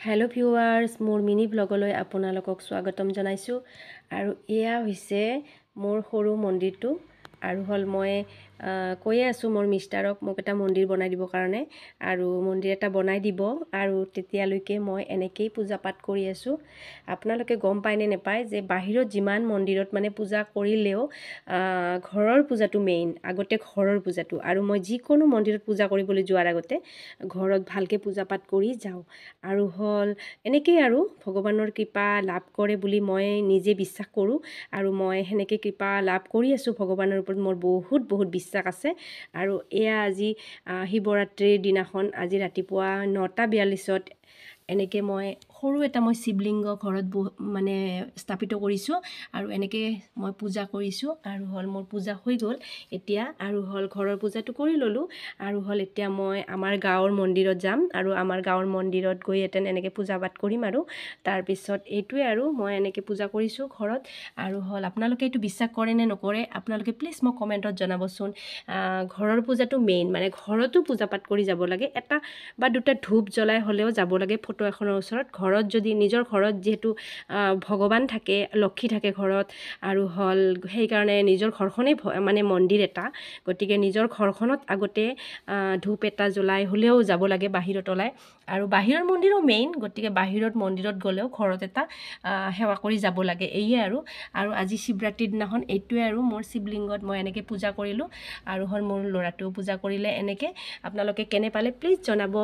hello viewers मोर mini ब्लगলৈ আপোনালোকক স্বাগতম জনাইছো আৰু এয়া হৈছে মোৰ সৰু মন্দিৰটো আৰু হল মই কৈ আছো মোৰ মিষ্টাৰক মোক এটা মন্দিৰ বনাই দিব কাৰণে আৰু মন্দিৰ এটা বনাই দিব আৰু তেতিয়ালৈকে মই এনেকৈ পূজা পাঠ কৰি আছো আপোনালোকে গম পায় নে নেপায় যে বাহিৰত যিমান মন্দিৰত মানে পূজা কৰিলেও ঘৰৰ পূজাটো মেইন আগতে ঘৰৰ পূজাটো আৰু মই যিকোনো মন্দিৰত পূজা কৰিবলৈ যোৱাৰ আগতে ঘৰত ভালকে পূজা পাঠ কৰি যাওঁ আৰু হল এনেকৈ আৰু ভগৱানৰ কৃপা লাভ কৰে বুলি মই নিজে বিশ্বাস কৰোঁ আৰু মই হেনেকৈ কৃপা লাভ কৰি আছো ভগৱানৰ ওপৰত মোৰ বহুত বিশ্বাস আছে আৰু এয়া আজি শিৱৰাত্ৰিৰ দিনাখন আজি ৰাতিপুৱা 9:42 এনেকৈ মই সৰু এটা মই শিৱলিংগ ঘৰত মানে স্থাপিত কৰিছো আৰু এনেকৈ মই পূজা কৰিছো আৰু হল মোৰ পূজা হৈ গল এতিয়া আৰু হল ঘৰৰ পূজাটো কৰি ললো আৰু হল এতিয়া মই আমাৰ গাঁৱৰ মন্দিৰত যাম আৰু আমাৰ গাঁৱৰ মন্দিৰত গৈ এনেকৈ পূজা পাঠ কৰিম আৰু তাৰ পিছত এইটোৱে আৰু মই এনেকৈ পূজা কৰিছো ঘৰত আৰু হল আপোনালোকে এইটো বিশ্বাস কৰে নে নকৰে আপোনালোকে প্লিজ মোক কমেন্টত জনাবচোন ঘৰৰ পূজাটো মেইন মানে ঘৰতো পূজা পাঠ কৰি যাব লাগে এটা বা দুটা ধূপ জ্বলাই হলেও যাব লাগে ফটো এখনৰ ওচৰত ঘৰত যদি নিজৰ ঘৰত যেহেতু ভগৱান থাকে লক্ষী থাকে ঘৰত আৰু হল সেই কাৰণে নিজৰ ঘৰখনে মানে মন্দিৰ এটা গতিকে নিজৰ ঘৰখনত আগতে ধূপ এটা জ্বলাই হলেও যাব লাগে বাহিৰত ওলাই আৰু বাহিৰৰ মন্দিৰো মেইন গতিকে বাহিৰত মন্দিৰত গলেও ঘৰত এটা সেৱা কৰি যাব লাগে এইয়ে আৰু আজি শিৱৰাত্ৰিৰ দিনাখন এইটোৱে আৰু মোৰ শিৱলিংগত মই এনেকৈ পূজা কৰিলো আৰু হল মোৰ ল'ৰাটো পূজা কৰিলে এনেকৈ আপোনালোকে কেনে পালে প্লিজ জনাব